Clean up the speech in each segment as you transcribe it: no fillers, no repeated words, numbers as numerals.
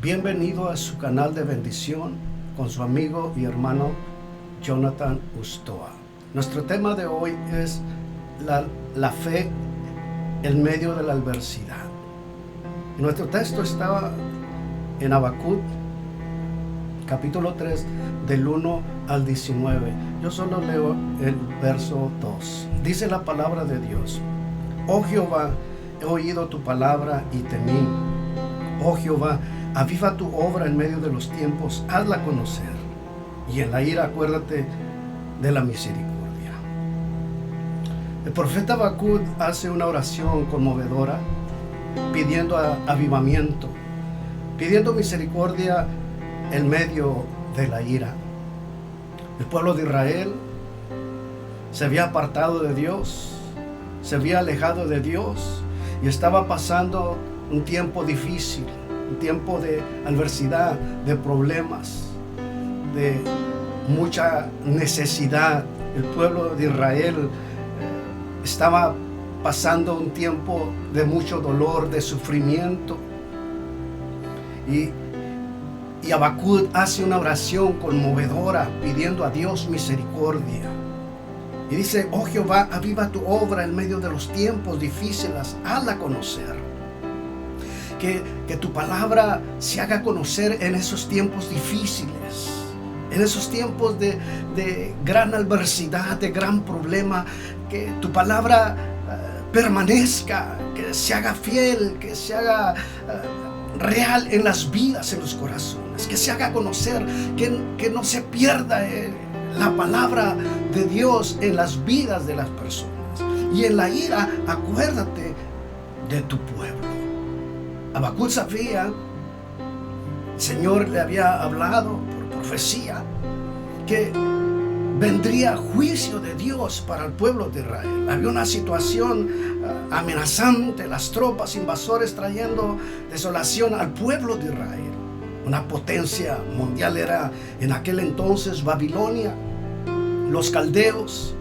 Bienvenido a su canal de bendición con su amigo y hermano Jonathan Ustoa. Nuestro tema de hoy es la fe en medio de la adversidad. Y nuestro texto estaba en Habacuc, capítulo 3, del 1 al 19. Yo solo leo el verso 2. Dice la palabra de Dios: Oh Jehová, he oído tu palabra y temí. Oh Jehová, aviva tu obra en medio de los tiempos, hazla conocer. Y en la ira acuérdate de la misericordia. El profeta Habacuc hace una oración conmovedora, pidiendo avivamiento, pidiendo misericordia en medio de la ira. El pueblo de Israel se había apartado de Dios, se había alejado de Dios y estaba pasando un tiempo difícil, un tiempo de adversidad, de problemas, de mucha necesidad. El pueblo de Israel estaba pasando un tiempo de mucho dolor, de sufrimiento. Y Habacuc hace una oración conmovedora pidiendo a Dios misericordia. Y dice: Oh Jehová, aviva tu obra en medio de los tiempos difíciles, hazla conocer. Que tu palabra se haga conocer en esos tiempos difíciles, en esos tiempos de gran adversidad, de gran problema. Que tu palabra permanezca, que se haga fiel, que se haga real en las vidas, en los corazones, que se haga conocer, que no se pierda la palabra de Dios en las vidas de las personas. Y en la ira acuérdate de tu pueblo. Habacuc sabía, el Señor le había hablado por profecía que vendría juicio de Dios para el pueblo de Israel. Había una situación amenazante, las tropas invasores trayendo desolación al pueblo de Israel. Una potencia mundial era en aquel entonces Babilonia, los caldeos,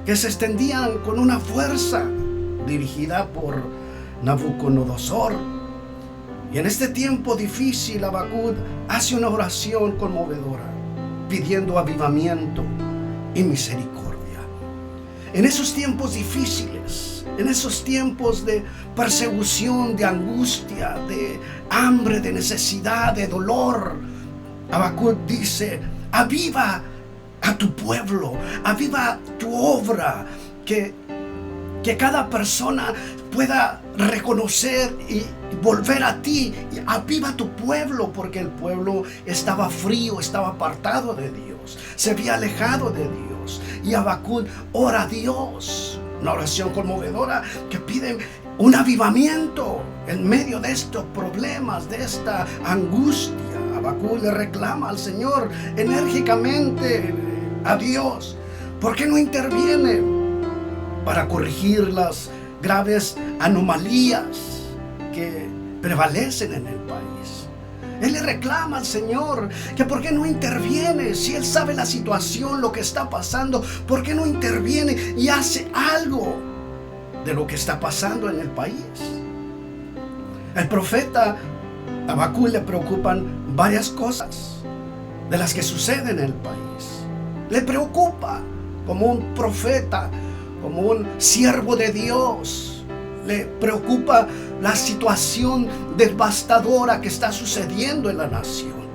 que se extendían con una fuerza dirigida por Nabucodonosor. Y en este tiempo difícil, Habacuc hace una oración conmovedora, pidiendo avivamiento y misericordia. En esos tiempos difíciles, en esos tiempos de persecución, de angustia, de hambre, de necesidad, de dolor, Habacuc dice: aviva a tu pueblo, aviva tu obra, que cada persona pueda reconocer y volver a ti. Y aviva tu pueblo, porque el pueblo estaba frío, estaba apartado de Dios, se había alejado de Dios. Y Habacuc ora a Dios, una oración conmovedora que pide un avivamiento en medio de estos problemas, de esta angustia. Habacuc le reclama al Señor enérgicamente, a Dios: ¿por qué no interviene para corregir las graves anomalías que prevalecen en el país? Él le reclama al Señor que por qué no interviene, si Él sabe la situación, lo que está pasando, ¿por qué no interviene y hace algo de lo que está pasando en el país? El profeta Habacuc le preocupan varias cosas de las que suceden en el país. Le preocupa como un profeta, como un siervo de Dios. Le preocupa la situación devastadora que está sucediendo en la nación.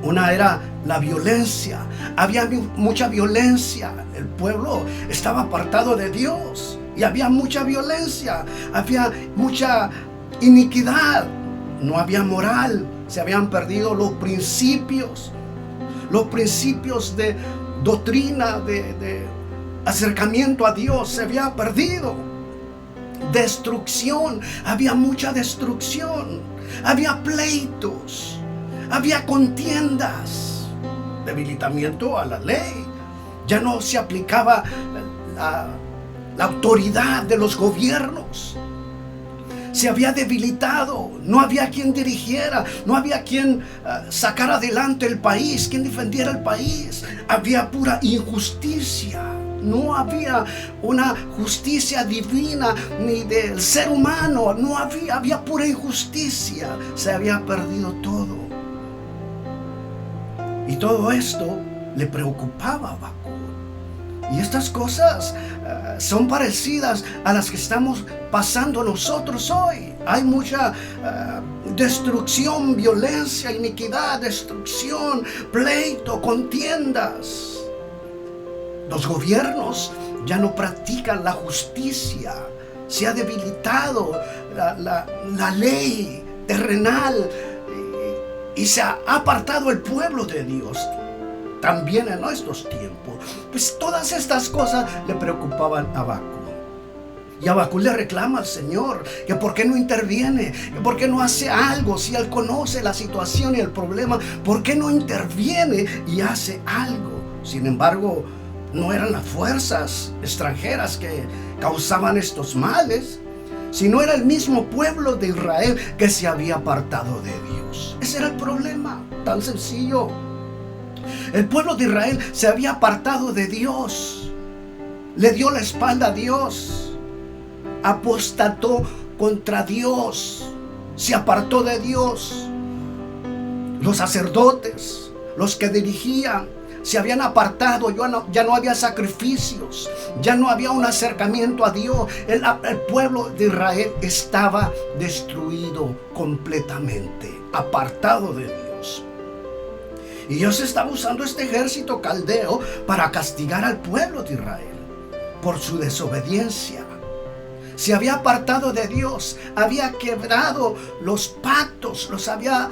Una era la violencia. Había mucha violencia. El pueblo estaba apartado de Dios y había mucha violencia. Había mucha iniquidad. No había moral. Se habían perdido los principios de doctrina, de acercamiento a Dios. Se había perdido. Destrucción, había mucha destrucción, había pleitos, había contiendas, debilitamiento a la ley. Ya no se aplicaba la autoridad de los gobiernos. Se había debilitado, no había quien dirigiera, no había quien sacara adelante el país, quien defendiera el país. Había pura injusticia. No había una justicia divina ni del ser humano. No había pura injusticia. Se había perdido todo. Y todo esto le preocupaba a Habacuc. Y estas cosas son parecidas a las que estamos pasando nosotros hoy. Hay mucha destrucción, violencia, iniquidad, destrucción, pleito, contiendas. Los gobiernos ya no practican la justicia. Se ha debilitado la ley terrenal y se ha apartado el pueblo de Dios. También en nuestros tiempos. Pues todas estas cosas le preocupaban a Habacuc. Y Habacuc le reclama al Señor que por qué no interviene, que por qué no hace algo. Si Él conoce la situación y el problema, ¿por qué no interviene y hace algo? Sin embargo, no eran las fuerzas extranjeras que causaban estos males, sino era el mismo pueblo de Israel que se había apartado de Dios. Ese era el problema, tan sencillo. El pueblo de Israel se había apartado de Dios, le dio la espalda a Dios, apostató contra Dios, se apartó de Dios. Los sacerdotes, los que dirigían, se habían apartado. Ya no había sacrificios, ya no había un acercamiento a Dios. El pueblo de Israel estaba destruido completamente, apartado de Dios. Y Dios estaba usando este ejército caldeo para castigar al pueblo de Israel por su desobediencia. Se había apartado de Dios, había quebrado los pactos, los había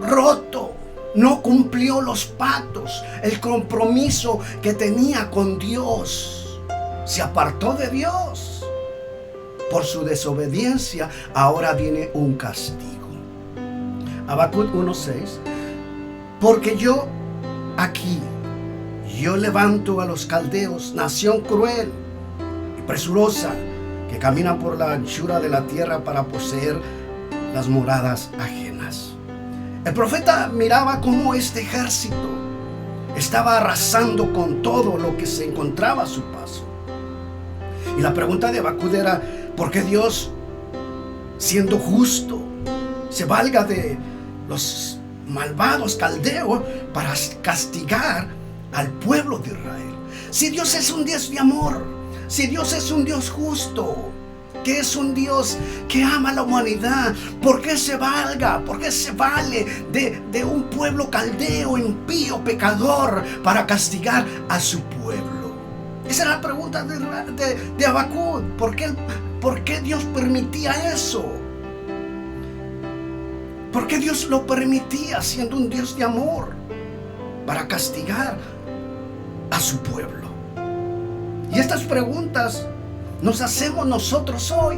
roto. No cumplió los pactos, el compromiso que tenía con Dios. Se apartó de Dios. Por su desobediencia, ahora viene un castigo. Habacuc 1:6. Porque yo levanto a los caldeos, nación cruel y presurosa, que caminan por la anchura de la tierra para poseer las moradas ajenas. El profeta miraba cómo este ejército estaba arrasando con todo lo que se encontraba a su paso. Y la pregunta de Habacuc era: ¿por qué Dios, siendo justo, se valga de los malvados caldeos para castigar al pueblo de Israel? Si Dios es un Dios de amor, si Dios es un Dios justo, que es un Dios que ama a la humanidad, ¿por qué se valga? ¿Por qué se vale de un pueblo caldeo, impío, pecador, para castigar a su pueblo? Esa era la pregunta de Habacuc. ¿Por qué Dios permitía eso? ¿Por qué Dios lo permitía, siendo un Dios de amor, para castigar a su pueblo? Y estas preguntas nos hacemos nosotros hoy.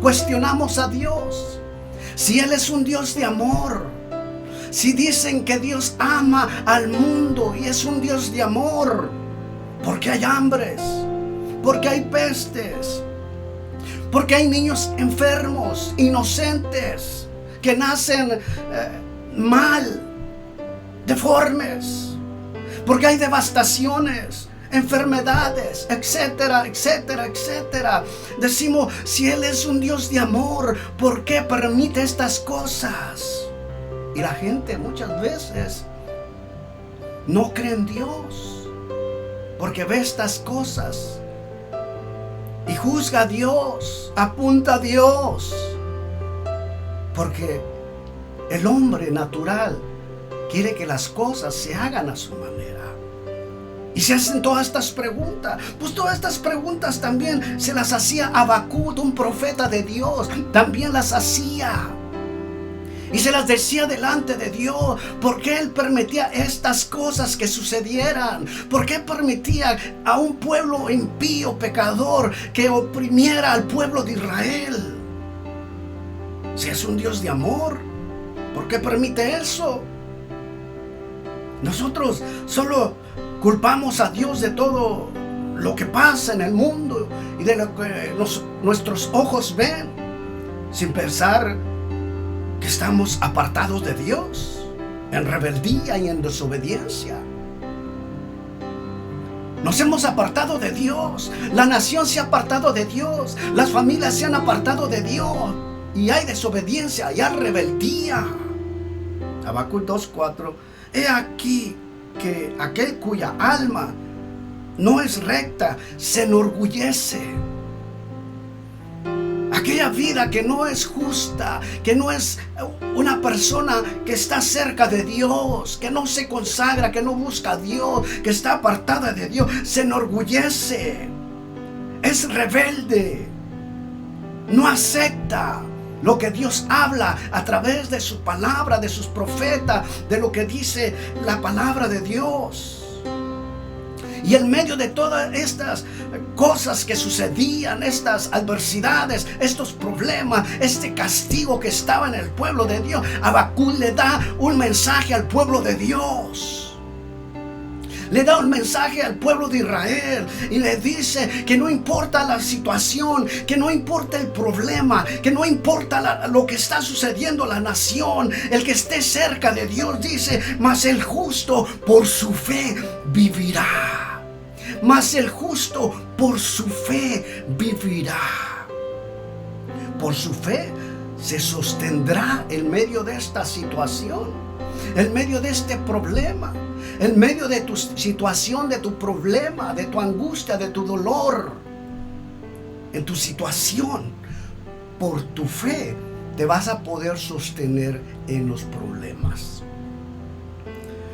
Cuestionamos a Dios. Si Él es un Dios de amor, si dicen que Dios ama al mundo y es un Dios de amor, ¿por qué hay hambres? ¿Por qué hay pestes? ¿Por qué hay niños enfermos, inocentes, que nacen mal, deformes? ¿Por qué hay devastaciones, enfermedades, etcétera, etcétera, etcétera? Decimos, si Él es un Dios de amor, ¿por qué permite estas cosas? Y la gente muchas veces no cree en Dios, porque ve estas cosas y juzga a Dios, apunta a Dios, porque el hombre natural quiere que las cosas se hagan a su manera. Y se hacen todas estas preguntas. Pues todas estas preguntas también se las hacía Habacuc, un profeta de Dios. También las hacía. Y se las decía delante de Dios. ¿Por qué Él permitía estas cosas que sucedieran? ¿Por qué permitía a un pueblo impío, pecador, que oprimiera al pueblo de Israel? Si es un Dios de amor, ¿por qué permite eso? Nosotros solo culpamos a Dios de todo lo que pasa en el mundo y de lo que nuestros ojos ven, sin pensar que estamos apartados de Dios, en rebeldía y en desobediencia. Nos hemos apartado de Dios. La nación se ha apartado de Dios. Las familias se han apartado de Dios. Y hay desobediencia y hay rebeldía. Habacuc 2:4. He aquí que aquel cuya alma no es recta se enorgullece. Aquella vida que no es justa, que no es una persona que está cerca de Dios, que no se consagra, que no busca a Dios, que está apartada de Dios, se enorgullece, es rebelde, no acepta lo que Dios habla a través de su palabra, de sus profetas, de lo que dice la palabra de Dios. Y en medio de todas estas cosas que sucedían, estas adversidades, estos problemas, este castigo que estaba en el pueblo de Dios, Habacuc le da un mensaje al pueblo de Dios. Le da un mensaje al pueblo de Israel y le dice que no importa la situación, que no importa el problema, que no importa lo que está sucediendo en la nación, el que esté cerca de Dios, dice, mas el justo por su fe vivirá. Mas el justo por su fe vivirá. Por su fe se sostendrá en medio de esta situación, en medio de este problema, en medio de tu situación, de tu problema, de tu angustia, de tu dolor. En tu situación, por tu fe te vas a poder sostener en los problemas.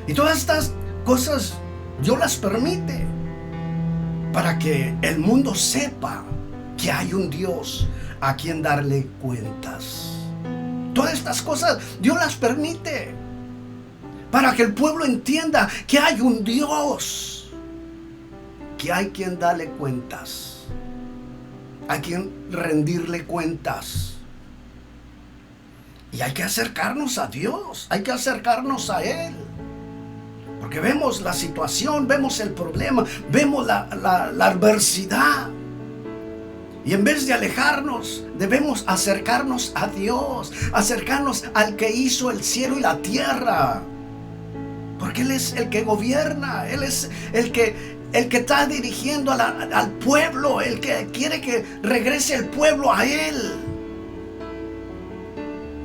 Y todas estas cosas Dios las permite para que el mundo sepa que hay un Dios a quien darle cuentas. Todas estas cosas Dios las permite para que el pueblo entienda que hay un Dios, que hay quien darle cuentas, a quien rendirle cuentas. Y hay que acercarnos a Dios, hay que acercarnos a Él. Porque vemos la situación, vemos el problema, vemos la adversidad. Y en vez de alejarnos, debemos acercarnos a Dios, acercarnos al que hizo el cielo y la tierra. Porque Él es el que gobierna, Él es el que está dirigiendo al pueblo, el que quiere que regrese el pueblo a Él.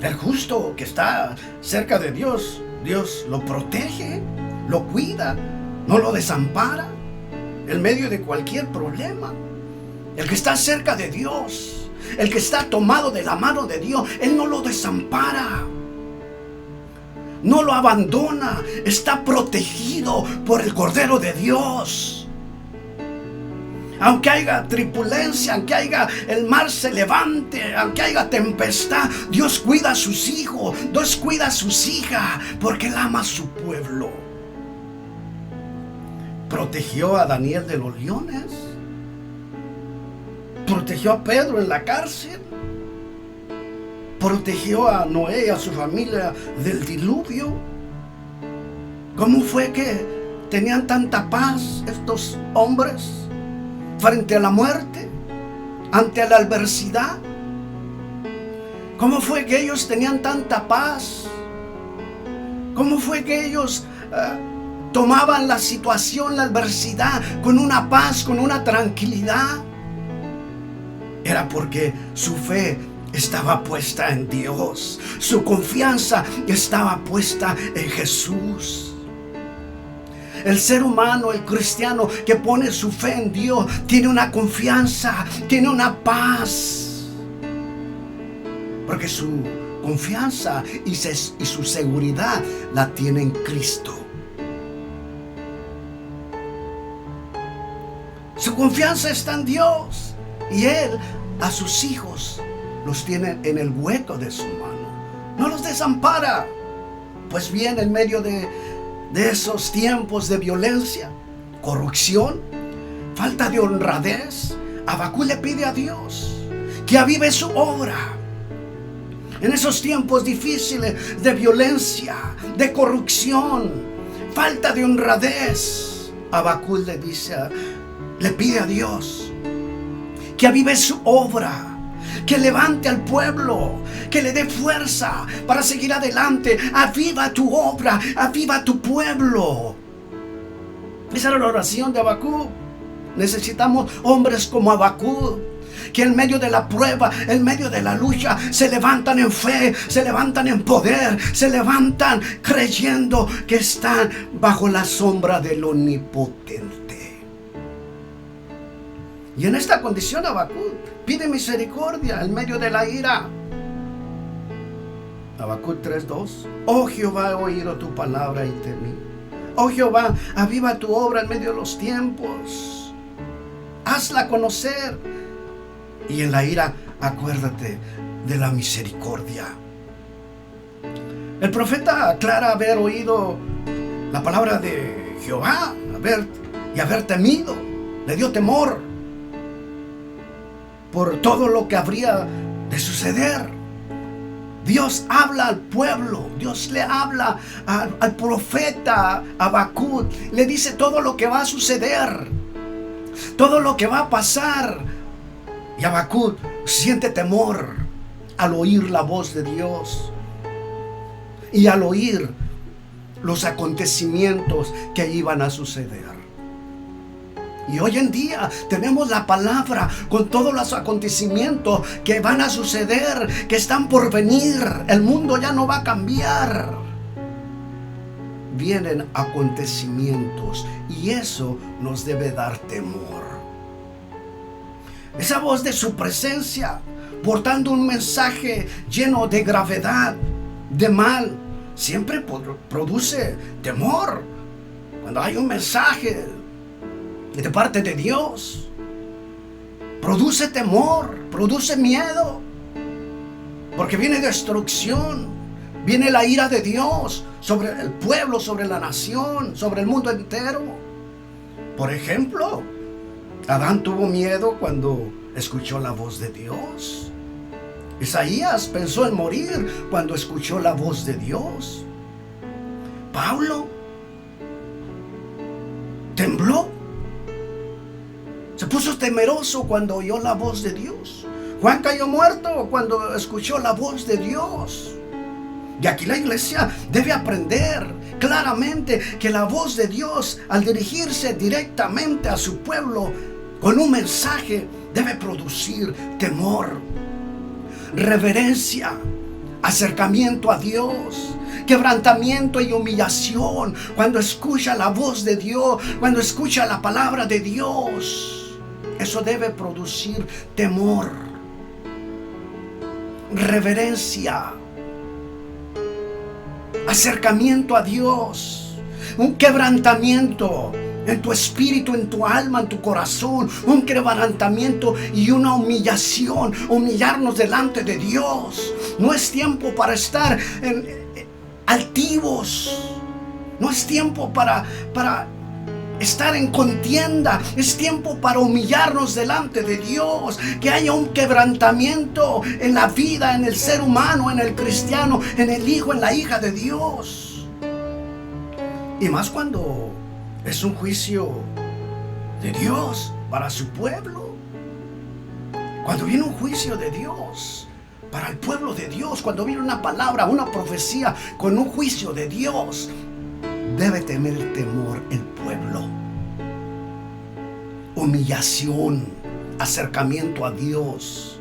El justo que está cerca de Dios, Dios lo protege, lo cuida, no lo desampara en medio de cualquier problema. El que está cerca de Dios, el que está tomado de la mano de Dios, Él no lo desampara, no lo abandona, está protegido por el Cordero de Dios. Aunque haya turbulencia, aunque haya el mar se levante, aunque haya tempestad, Dios cuida a sus hijos, Dios cuida a sus hijas, porque Él ama a su pueblo. Protegió a Daniel de los leones, protegió a Pedro en la cárcel, protegió a Noé y a su familia del diluvio. ¿Cómo fue que tenían tanta paz estos hombres frente a la muerte, ante la adversidad? ¿Cómo fue que ellos tenían tanta paz? ¿Cómo fue que ellos tomaban la situación, la adversidad con una paz, con una tranquilidad? Era porque su fe estaba puesta en Dios, su confianza estaba puesta en Jesús. El ser humano, el cristiano que pone su fe en Dios, tiene una confianza, tiene una paz, porque su confianza y su seguridad la tiene en Cristo. Su confianza está en Dios y Él a sus hijos los tiene en el hueco de su mano, no los desampara. Pues bien, en medio de esos tiempos de violencia, corrupción, falta de honradez, Habacuc le pide a Dios que avive su obra. En esos tiempos difíciles de violencia, de corrupción, falta de honradez, Habacuc le pide a Dios que avive su obra, que levante al pueblo, que le dé fuerza para seguir adelante. Aviva tu obra, aviva tu pueblo. Esa era la oración de Habacuc. Necesitamos hombres como Habacuc, que en medio de la prueba, en medio de la lucha, se levantan en fe, se levantan en poder, se levantan creyendo que están bajo la sombra del Omnipotente. Y en esta condición Habacuc pide misericordia en medio de la ira. Habacuc 3:2. Oh Jehová, he oído tu palabra y temí. Oh Jehová, aviva tu obra en medio de los tiempos. Hazla conocer. Y en la ira, acuérdate de la misericordia. El profeta aclara haber oído la palabra de Jehová y haber temido. Le dio temor por todo lo que habría de suceder. Dios habla al pueblo, Dios le habla al profeta Habacuc, le dice todo lo que va a suceder, todo lo que va a pasar. Y Habacuc siente temor al oír la voz de Dios y al oír los acontecimientos que iban a suceder. Y hoy en día tenemos la palabra con todos los acontecimientos que van a suceder, que están por venir. El mundo ya no va a cambiar. Vienen acontecimientos y eso nos debe dar temor. Esa voz de su presencia, portando un mensaje lleno de gravedad, de mal, siempre produce temor. Cuando hay un mensaje de parte de Dios, produce temor, produce miedo, porque viene destrucción, viene la ira de Dios sobre el pueblo, sobre la nación, sobre el mundo entero. Por ejemplo, Adán tuvo miedo cuando escuchó la voz de Dios. Isaías pensó en morir cuando escuchó la voz de Dios. Pablo tembló, se puso temeroso cuando oyó la voz de Dios. Juan cayó muerto cuando escuchó la voz de Dios. Y aquí la iglesia debe aprender claramente que la voz de Dios, al dirigirse directamente a su pueblo con un mensaje, debe producir temor, reverencia, acercamiento a Dios, quebrantamiento y humillación. Cuando escucha la voz de Dios, cuando escucha la palabra de Dios, eso debe producir temor, reverencia, acercamiento a Dios, un quebrantamiento en tu espíritu, en tu alma, en tu corazón, un quebrantamiento y una humillación, humillarnos delante de Dios. No es tiempo para estar altivos, no es tiempo para estar en contienda, es tiempo para humillarnos delante de Dios, que haya un quebrantamiento en la vida, en el ser humano, en el cristiano, en el hijo, en la hija de Dios. Y más cuando es un juicio de Dios para su pueblo. Cuando viene un juicio de Dios para el pueblo de Dios, cuando viene una palabra, una profecía con un juicio de Dios, debe tener temor el pueblo. Humillación, acercamiento a Dios.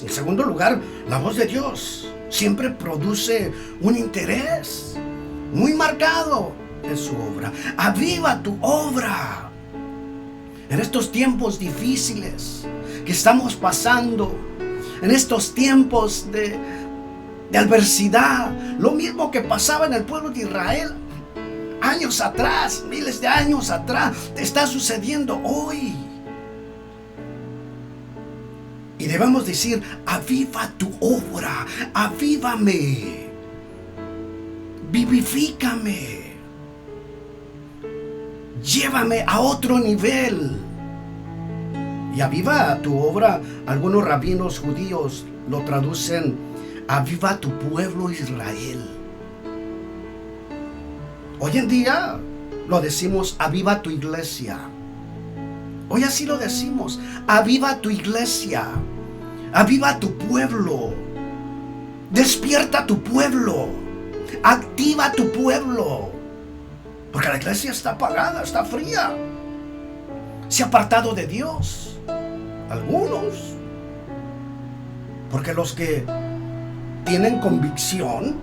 En segundo lugar, la voz de Dios siempre produce un interés muy marcado en su obra. Aviva tu obra. En estos tiempos difíciles que estamos pasando, en estos tiempos de adversidad, lo mismo que pasaba en el pueblo de Israel años atrás, miles de años atrás, te está sucediendo hoy. Y debemos decir: aviva tu obra, avívame, vivifícame, llévame a otro nivel. Y aviva tu obra, algunos rabinos judíos lo traducen: aviva tu pueblo Israel. Hoy en día lo decimos: aviva tu iglesia. Hoy así lo decimos: aviva tu iglesia, aviva tu pueblo, despierta tu pueblo, activa tu pueblo. Porque la iglesia está apagada, está fría. Se ha apartado de Dios. Algunos. Porque los que tienen convicción,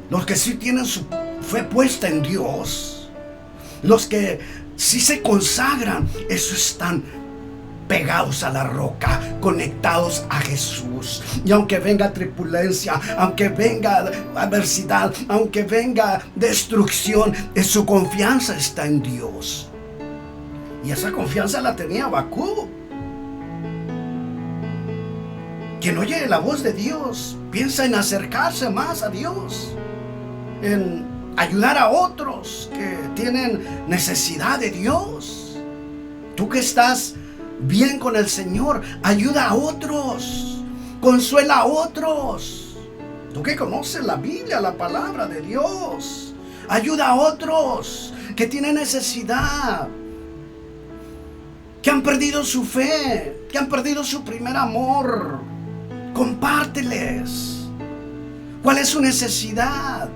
los que sí tienen su fe puesta en Dios, los que sí se consagran, esos están pegados a la roca, conectados a Jesús. Y aunque venga turbulencia, aunque venga adversidad, aunque venga destrucción, su confianza está en Dios. Y esa confianza la tenía Habacuc. Quien oye la voz de Dios piensa en acercarse más a Dios, en ayudar a otros que tienen necesidad de Dios. Tú que estás bien con el Señor, ayuda a otros, consuela a otros. Tú que conoces la Biblia, la palabra de Dios, ayuda a otros que tienen necesidad, que han perdido su fe, que han perdido su primer amor. Compárteles cuál es su necesidad.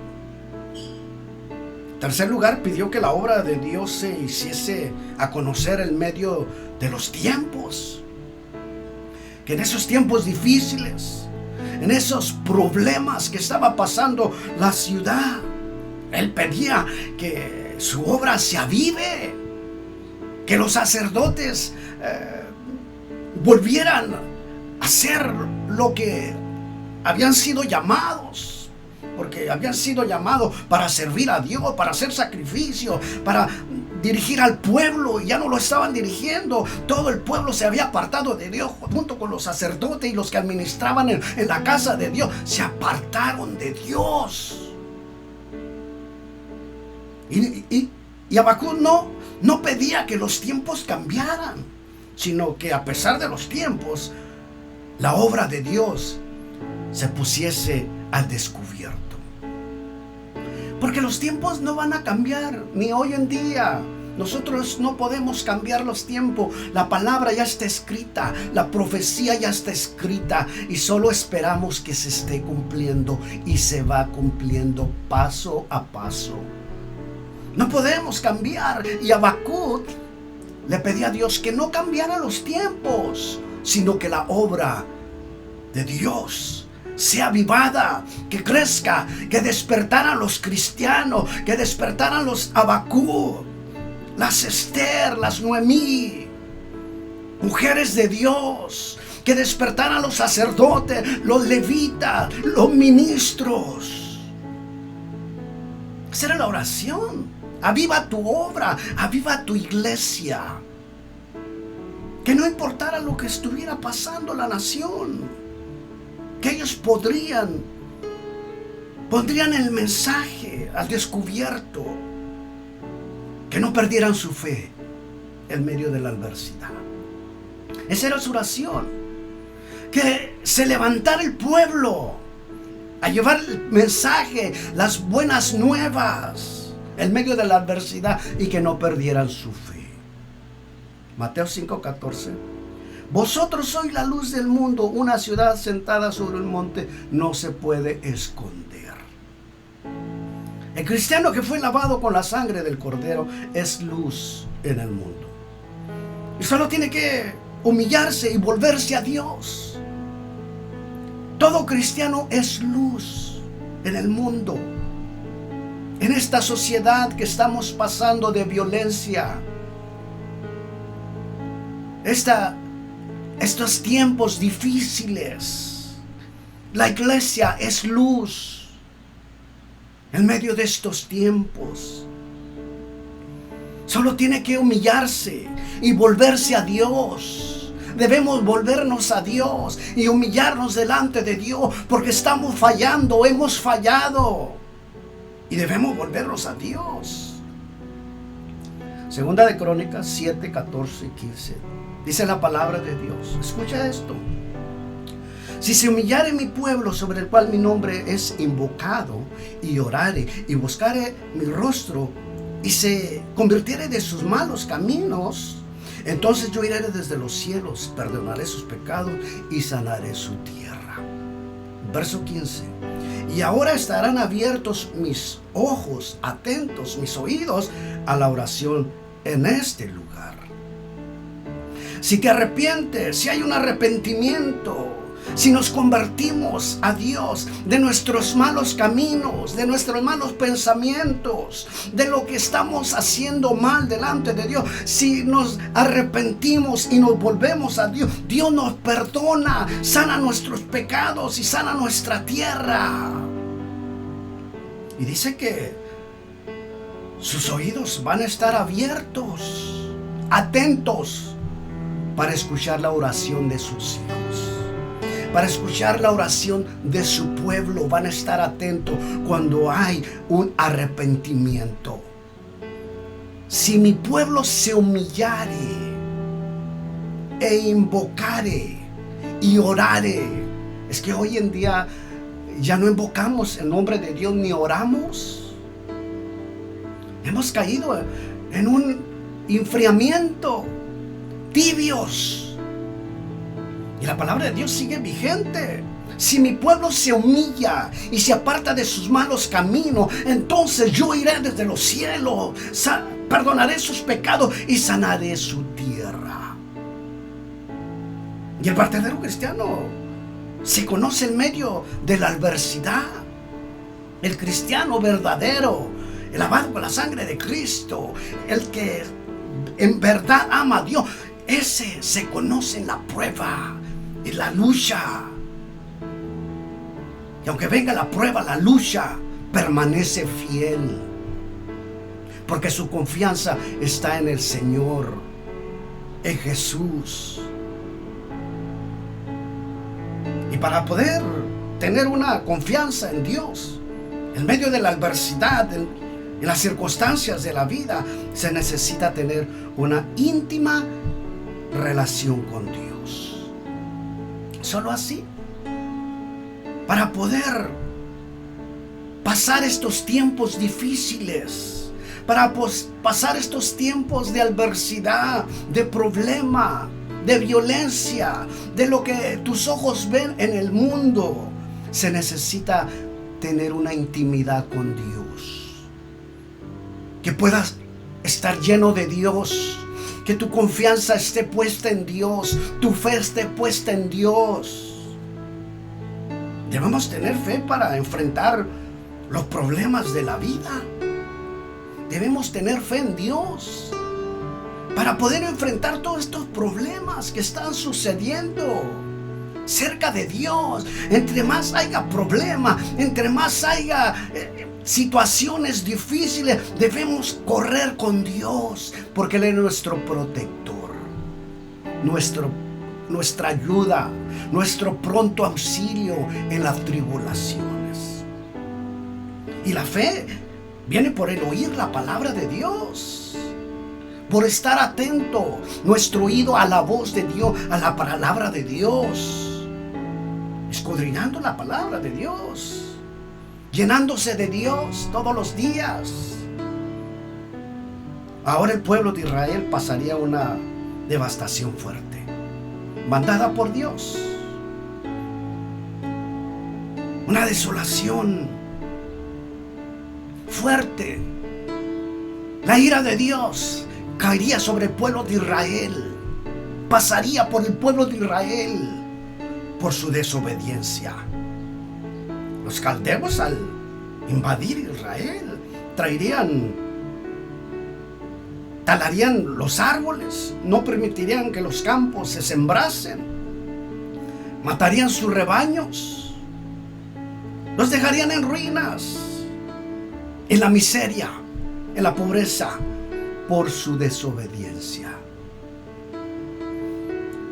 En tercer lugar, pidió que la obra de Dios se hiciese a conocer en medio de los tiempos. Que en esos tiempos difíciles, en esos problemas que estaba pasando la ciudad, él pedía que su obra se avive, que los sacerdotes volvieran a hacer lo que habían sido llamados, porque habían sido llamados para servir a Dios, para hacer sacrificio, para dirigir al pueblo, y ya no lo estaban dirigiendo. Todo el pueblo se había apartado de Dios, junto con los sacerdotes y los que administraban en la casa de Dios, se apartaron de Dios. Y Habacuc no pedía que los tiempos cambiaran, sino que a pesar de los tiempos, la obra de Dios se pusiese al descubierto. Porque los tiempos no van a cambiar, ni hoy en día. Nosotros no podemos cambiar los tiempos. La palabra ya está escrita, la profecía ya está escrita, y solo esperamos que se esté cumpliendo, y se va cumpliendo paso a paso. No podemos cambiar. Y Habacuc le pedía a Dios que no cambiara los tiempos, sino que la obra de Dios sea avivada, que crezca, que despertaran los cristianos, que despertaran los Habacuc, las Esther, las Noemí, mujeres de Dios, que despertaran los sacerdotes, los levitas, los ministros. Esa era la oración. Aviva tu obra, aviva tu iglesia. Que no importara lo que estuviera pasando la nación, que ellos pondrían el mensaje al descubierto, que no perdieran su fe en medio de la adversidad. Esa era su oración, que se levantara el pueblo a llevar el mensaje, las buenas nuevas en medio de la adversidad, y que no perdieran su fe. Mateo 5:14. Vosotros sois la luz del mundo. Una ciudad sentada sobre un monte no se puede esconder. El cristiano que fue lavado con la sangre del Cordero es luz en el mundo. Y solo tiene que humillarse y volverse a Dios. Todo cristiano es luz en el mundo. En esta sociedad que estamos pasando de violencia, estos tiempos difíciles, la iglesia es luz en medio de estos tiempos. Solo tiene que humillarse y volverse a Dios. Debemos volvernos a Dios y humillarnos delante de Dios, porque estamos fallando, hemos fallado, y debemos volvernos a Dios. Segunda de Crónicas 7, 14 y 15. Dice la palabra de Dios. Escucha esto. Si se humillare mi pueblo, sobre el cual mi nombre es invocado, y orare y buscare mi rostro, y se convirtiere de sus malos caminos, entonces yo iré desde los cielos, perdonaré sus pecados y sanaré su tierra. Verso 15. Y ahora estarán abiertos mis ojos, atentos mis oídos a la oración en este lugar. Si te arrepientes, si hay un arrepentimiento, si nos convertimos a Dios de nuestros malos caminos, de nuestros malos pensamientos, de lo que estamos haciendo mal delante de Dios, si nos arrepentimos y nos volvemos a Dios, Dios nos perdona, sana nuestros pecados y sana nuestra tierra. Y dice que sus oídos van a estar abiertos, atentos, para escuchar la oración de sus hijos, para escuchar la oración de su pueblo. Van a estar atentos cuando hay un arrepentimiento. Si mi pueblo se humillare e invocare y orare. Es que hoy en día ya no invocamos el nombre de Dios ni oramos. Hemos caído en un enfriamiento, tibios. Y la palabra de Dios sigue vigente. Si mi pueblo se humilla y se aparta de sus malos caminos, entonces yo iré desde los cielos, perdonaré sus pecados y sanaré su tierra. Y el verdadero cristiano se conoce en medio de la adversidad. El cristiano verdadero, el lavado con la sangre de Cristo, el que en verdad ama a Dios, ese se conoce en la prueba, en la lucha. Y aunque venga la prueba, la lucha, permanece fiel, porque su confianza está en el Señor, en Jesús. Y para poder tener una confianza en Dios, en medio de la adversidad, en las circunstancias de la vida, se necesita tener una íntima relación con Dios. Solo así, para poder pasar estos tiempos difíciles, para pasar estos tiempos de adversidad, de problema, de violencia, de lo que tus ojos ven en el mundo, se necesita tener una intimidad con Dios. Que puedas estar lleno de Dios, que tu confianza esté puesta en Dios, tu fe esté puesta en Dios. Debemos tener fe para enfrentar los problemas de la vida. Debemos tener fe en Dios para poder enfrentar todos estos problemas que están sucediendo cerca de Dios. Entre más haya problemas, entre más haya situaciones difíciles, debemos correr con Dios, porque Él es nuestro protector, nuestra ayuda, nuestro pronto auxilio en las tribulaciones. Y la fe viene por el oír la palabra de Dios, por estar atento nuestro oído a la voz de Dios, a la palabra de Dios, escudriñando la palabra de Dios, llenándose de Dios todos los días. Ahora el pueblo de Israel pasaría una devastación fuerte, mandada por Dios, una desolación fuerte. La ira de Dios caería sobre el pueblo de Israel, pasaría por el pueblo de Israel por su desobediencia. Los caldeos, al invadir Israel, talarían los árboles, no permitirían que los campos se sembrasen, matarían sus rebaños, los dejarían en ruinas, en la miseria, en la pobreza, por su desobediencia.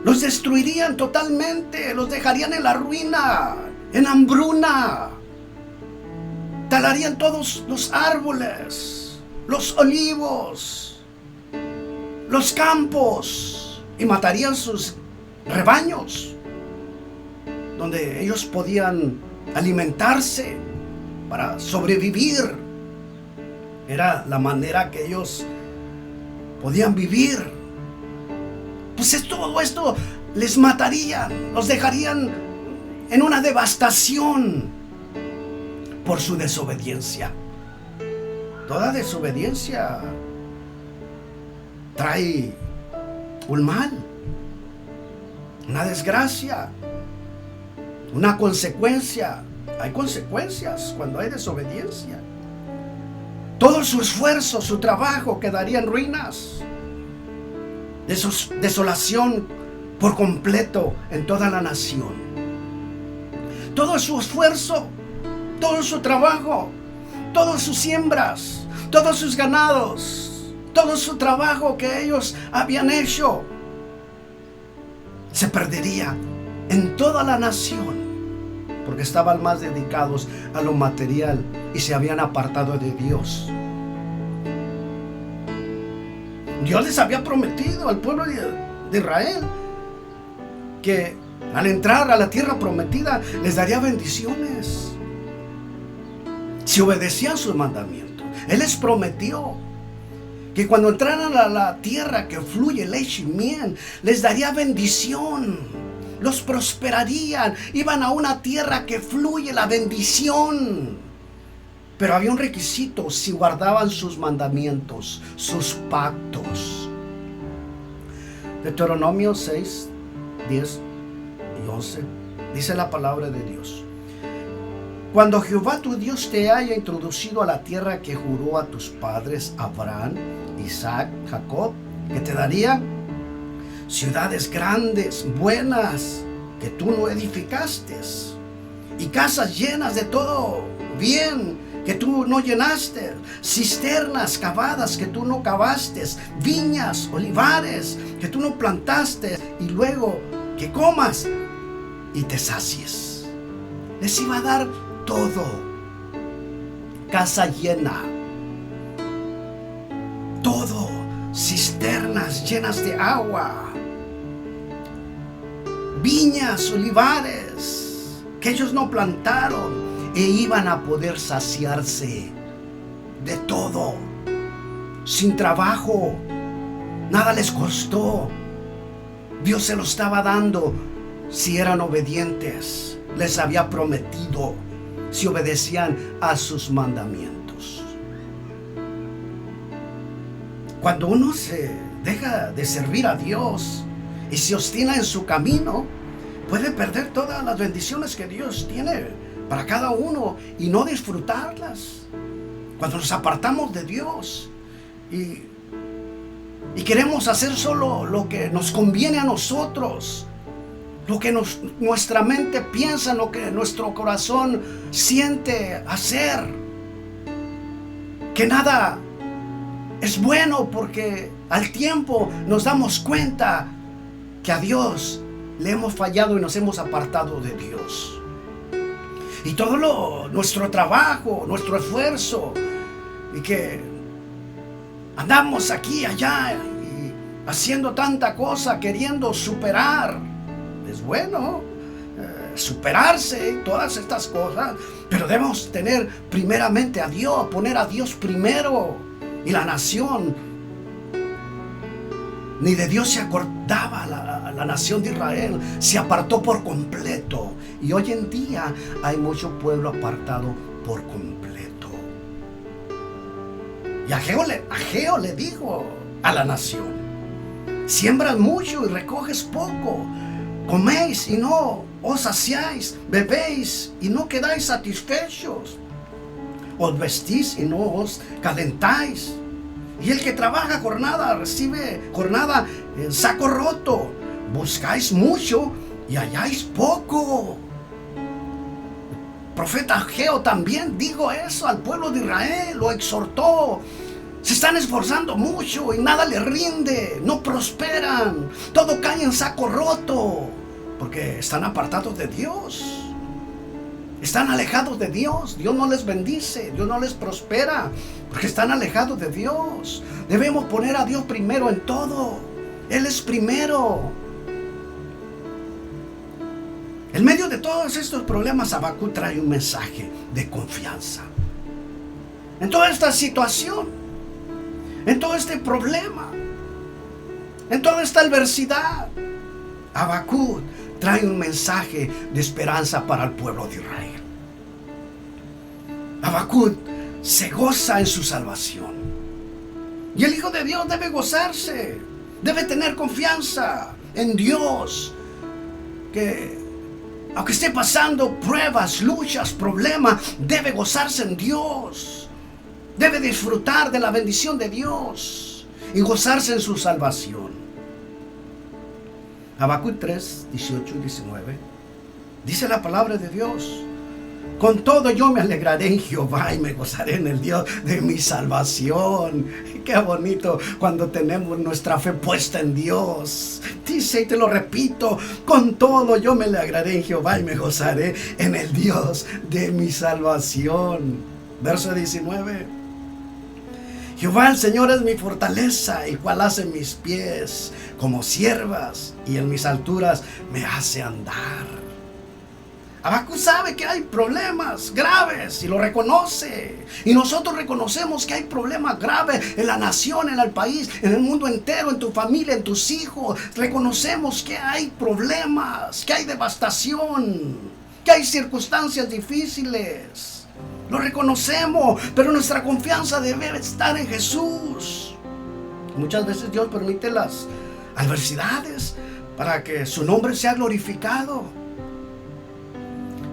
Los destruirían totalmente, los dejarían en la ruina, en hambruna. Talarían todos los árboles, los olivos, los campos, y matarían sus rebaños, donde ellos podían alimentarse para sobrevivir. Era la manera que ellos podían vivir. Pues todo esto les matarían, los dejarían en una devastación. por su desobediencia. Toda desobediencia trae un mal, una desgracia, una consecuencia. Hay consecuencias cuando hay desobediencia. Todo su esfuerzo, su trabajo quedaría en ruinas. Desolación por completo en toda la nación. Todo su esfuerzo, todo su trabajo, todas sus siembras, todos sus ganados, todo su trabajo que ellos habían hecho, se perdería en toda la nación, porque estaban más dedicados a lo material y se habían apartado de Dios. Dios les había prometido al pueblo de Israel que al entrar a la tierra prometida les daría bendiciones si obedecían sus mandamientos. Él les prometió que cuando entraran a la tierra que fluye leche y miel, les daría bendición, los prosperarían, iban a una tierra que fluye la bendición. Pero había un requisito: si guardaban sus mandamientos, sus pactos. Deuteronomio 6, 10 y 11 dice la palabra de Dios: cuando Jehová tu Dios te haya introducido a la tierra que juró a tus padres, Abraham, Isaac, Jacob, que te daría ciudades grandes, buenas, que tú no edificaste, y casas llenas de todo bien, que tú no llenaste, cisternas cavadas que tú no cavaste, viñas, olivares que tú no plantaste, y luego que comas y te sacies. Les iba a dar todo, casa llena, todo, cisternas llenas de agua, viñas, olivares que ellos no plantaron, e iban a poder saciarse de todo, sin trabajo. Nada les costó. Dios se lo estaba dando si eran obedientes. Les había prometido si obedecían a sus mandamientos. Cuando uno se deja de servir a Dios y se obstina en su camino, puede perder todas las bendiciones que Dios tiene para cada uno y no disfrutarlas. Cuando nos apartamos de Dios y queremos hacer solo lo que nos conviene a nosotros, lo que nuestra mente piensa, lo que nuestro corazón siente hacer, que nada es bueno, porque al tiempo nos damos cuenta que a Dios le hemos fallado y nos hemos apartado de Dios. Y todo nuestro trabajo, nuestro esfuerzo, y que andamos aquí y allá y haciendo tanta cosa, queriendo superar. Es bueno superarse y todas estas cosas, pero debemos tener primeramente a Dios, poner a Dios primero. Y la nación, ni de Dios se acordaba la nación de Israel, se apartó por completo. Y hoy en día hay mucho pueblo apartado por completo. Y Ageo le dijo a la nación: siembras mucho y recoges poco, coméis y no os saciáis, bebéis y no quedáis satisfechos, os vestís y no os calentáis. Y el que trabaja jornada recibe jornada en saco roto. Buscáis mucho y halláis poco. El profeta Ageo también dijo eso al pueblo de Israel, lo exhortó. Se están esforzando mucho y nada les rinde, no prosperan, todo cae en saco roto, porque están apartados de Dios. Están alejados de Dios. Dios no les bendice, Dios no les prospera, porque están alejados de Dios. Debemos poner a Dios primero en todo. Él es primero. En medio de todos estos problemas, Habacuc trae un mensaje de confianza. En toda esta situación, en todo este problema, en toda esta adversidad, Habacuc trae un mensaje de esperanza para el pueblo de Israel. Habacuc se goza en su salvación. Y el Hijo de Dios debe gozarse, debe tener confianza en Dios, que aunque esté pasando pruebas, luchas, problemas, debe gozarse en Dios, debe disfrutar de la bendición de Dios y gozarse en su salvación. Habacuc 3, 18 y 19 dice la palabra de Dios: con todo yo me alegraré en Jehová y me gozaré en el Dios de mi salvación. Qué bonito cuando tenemos nuestra fe puesta en Dios. Dice, y te lo repito, con todo yo me alegraré en Jehová y me gozaré en el Dios de mi salvación. Verso 19. Jehová el Señor es mi fortaleza, el cual hace mis pies como siervas y en mis alturas me hace andar. Habacuc sabe que hay problemas graves y lo reconoce. Y nosotros reconocemos que hay problemas graves en la nación, en el país, en el mundo entero, en tu familia, en tus hijos. Reconocemos que hay problemas, que hay devastación, que hay circunstancias difíciles. Lo reconocemos, pero nuestra confianza debe estar en Jesús. Muchas veces Dios permite las adversidades para que su nombre sea glorificado,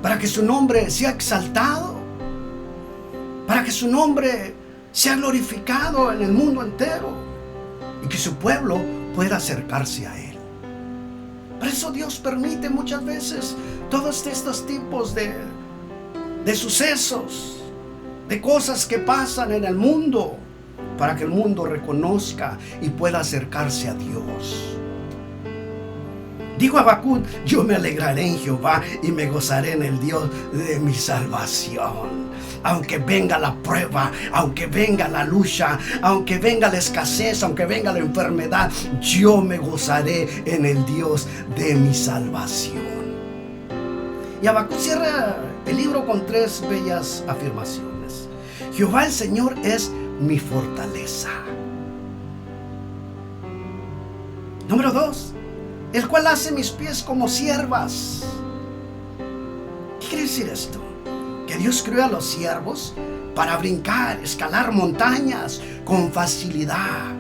para que su nombre sea exaltado, para que su nombre sea glorificado en el mundo entero y que su pueblo pueda acercarse a Él. Por eso Dios permite muchas veces todos estos tipos de sucesos, de cosas que pasan en el mundo, para que el mundo reconozca y pueda acercarse a Dios. Dijo Habacuc: yo me alegraré en Jehová y me gozaré en el Dios de mi salvación. Aunque venga la prueba, aunque venga la lucha, aunque venga la escasez, aunque venga la enfermedad, yo me gozaré en el Dios de mi salvación. Y Habacuc cierra el libro con 3 bellas afirmaciones. Jehová el Señor es mi fortaleza. Número 2. El cual hace mis pies como siervas. ¿Qué quiere decir esto? Que Dios creó a los siervos para brincar, escalar montañas con facilidad.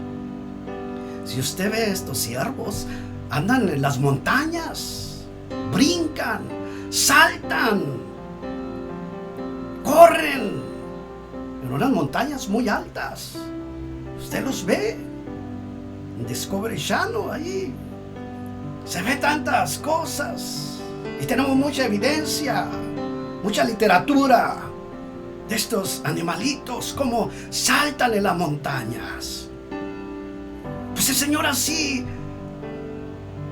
Si usted ve estos siervos, andan en las montañas, brincan, saltan, corren en unas montañas muy altas. Usted los ve en Discovery Channel ahí. Se ve tantas cosas y tenemos mucha evidencia, mucha literatura de estos animalitos, como saltan en las montañas. Pues el Señor así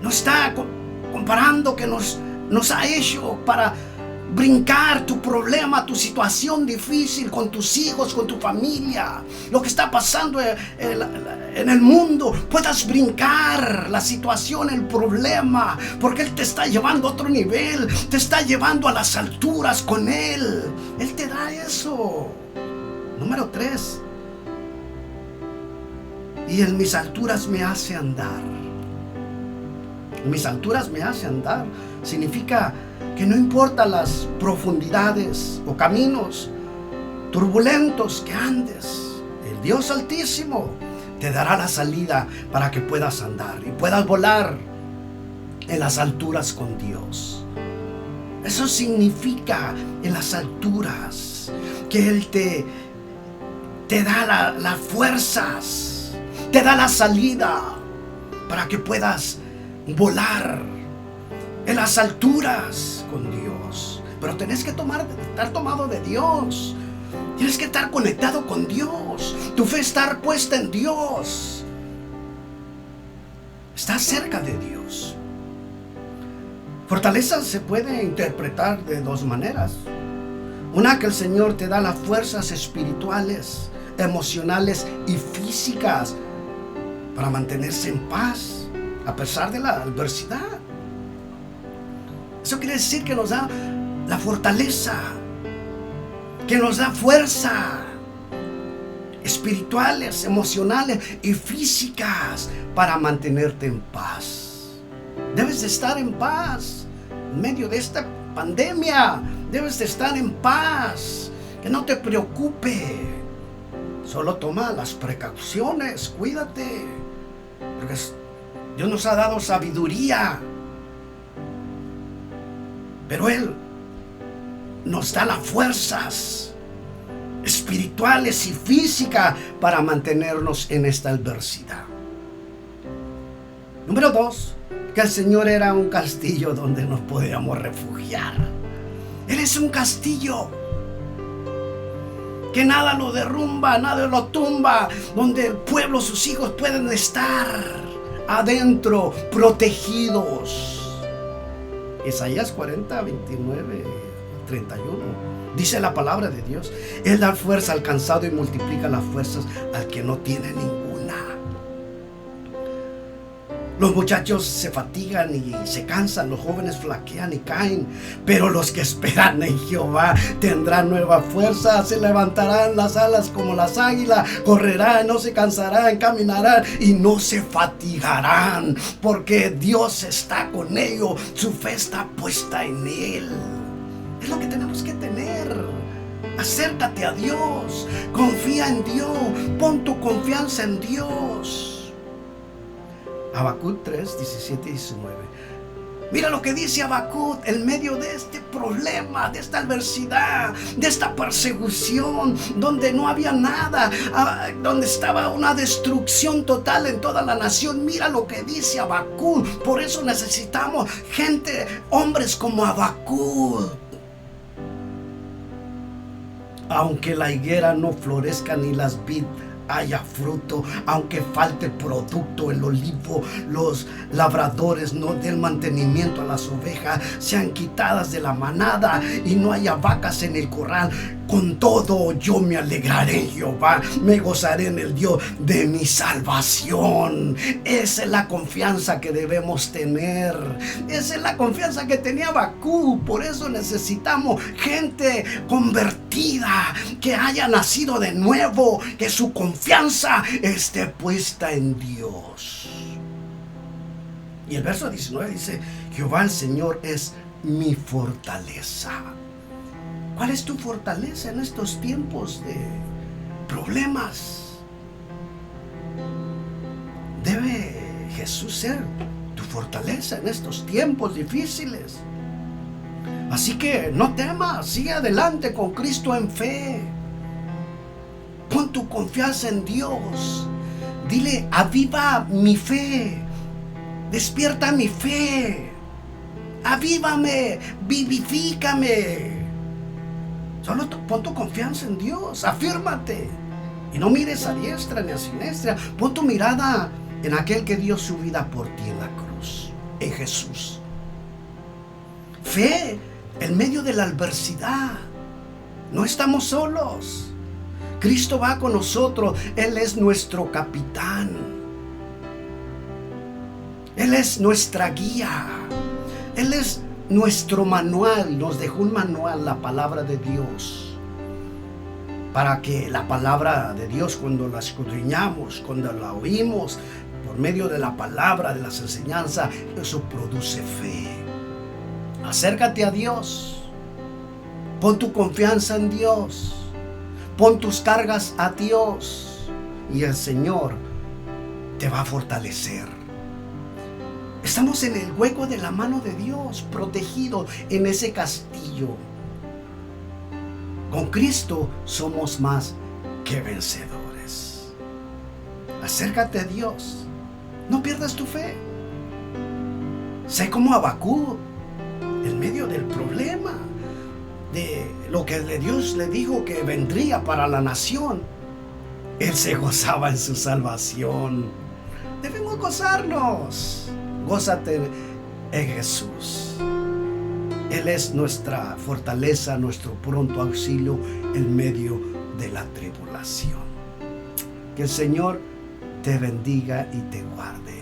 nos está comparando, que nos ha hecho para brincar tu problema, tu situación difícil con tus hijos, con tu familia, lo que está pasando en el mundo. Puedas brincar la situación, el problema, porque Él te está llevando a otro nivel, te está llevando a las alturas con Él. Él te da eso. Número 3. Y en mis alturas me hace andar. En mis alturas me hace andar significa que no importa las profundidades o caminos turbulentos que andes, el Dios Altísimo te dará la salida para que puedas andar y puedas volar en las alturas con Dios. Eso significa en las alturas que Él te da las fuerzas, te da la salida para que puedas volar en las alturas con Dios. Pero tenés que estar tomado de Dios. Tienes que estar conectado con Dios. Tu fe estar puesta en Dios. Estar cerca de Dios. Fortaleza se puede interpretar de 2 maneras. Una, que el Señor te da las fuerzas espirituales, emocionales y físicas para mantenerse en paz a pesar de la adversidad. Eso quiere decir que nos da la fortaleza, que nos da fuerza espirituales, emocionales y físicas para mantenerte en paz. Debes de estar en paz en medio de esta pandemia. Debes de estar en paz Que no te preocupe. Solo toma las precauciones, cuídate. Porque Dios nos ha dado sabiduría. Pero Él nos da las fuerzas espirituales y físicas para mantenernos en esta adversidad. Número 2, que el Señor era un castillo donde nos podíamos refugiar. Él es un castillo que nada lo derrumba, nada lo tumba, donde el pueblo, sus hijos pueden estar adentro, protegidos. Isaías 40, 29, 31. Dice la palabra de Dios: Él da fuerza al cansado y multiplica las fuerzas al que no tiene ninguna. Los muchachos se fatigan y se cansan, los jóvenes flaquean y caen, pero los que esperan en Jehová tendrán nueva fuerza, se levantarán las alas como las águilas, correrán, no se cansarán, caminarán y no se fatigarán, porque Dios está con ellos, su fe está puesta en Él. Es lo que tenemos que tener. Acércate a Dios, confía en Dios, pon tu confianza en Dios. Habacuc 3, 17 y 19. Mira lo que dice Habacuc en medio de este problema, de esta adversidad, de esta persecución, donde no había nada, donde estaba una destrucción total en toda la nación. Mira lo que dice Habacuc. Por eso necesitamos gente, hombres como Habacuc. Aunque la higuera no florezca ni las vid haya fruto, aunque falte producto, el olivo, los labradores no den mantenimiento a las ovejas, sean quitadas de la manada y no haya vacas en el corral, con todo yo me alegraré en Jehová, me gozaré en el Dios de mi salvación. Esa es la confianza que debemos tener. Esa es la confianza que tenía Habacuc. Por eso necesitamos gente convertida, que haya nacido de nuevo, que su confianza esté puesta en Dios. Y el verso 19 dice: Jehová el Señor es mi fortaleza. ¿Cuál es tu fortaleza en estos tiempos de problemas? Debe Jesús ser tu fortaleza en estos tiempos difíciles. Así que no temas, sigue adelante con Cristo en fe. Pon tu confianza en Dios. Dile: aviva mi fe, despierta mi fe, avívame, vivifícame. Solo pon tu confianza en Dios, afírmate y no mires a diestra ni a siniestra. Pon tu mirada en aquel que dio su vida por ti en la cruz, en Jesús. Fe en medio de la adversidad. No estamos solos. Cristo va con nosotros. Él es nuestro capitán. Él es nuestra guía. Él es nuestro manual. Nos dejó un manual, la palabra de Dios, para que la palabra de Dios, cuando la escudriñamos, cuando la oímos por medio de la palabra, de las enseñanzas, eso produce fe. Acércate a Dios. Pon tu confianza en Dios. Pon tus cargas a Dios y el Señor te va a fortalecer. Estamos en el hueco de la mano de Dios, protegidos en ese castillo. Con Cristo somos más que vencedores. Acércate a Dios. No pierdas tu fe. Sé como Habacuc, en medio del problema, de lo que Dios le dijo que vendría para la nación, él se gozaba en su salvación. Debemos gozarnos. Gózate en Jesús. Él es nuestra fortaleza, nuestro pronto auxilio en medio de la tribulación. Que el Señor te bendiga y te guarde.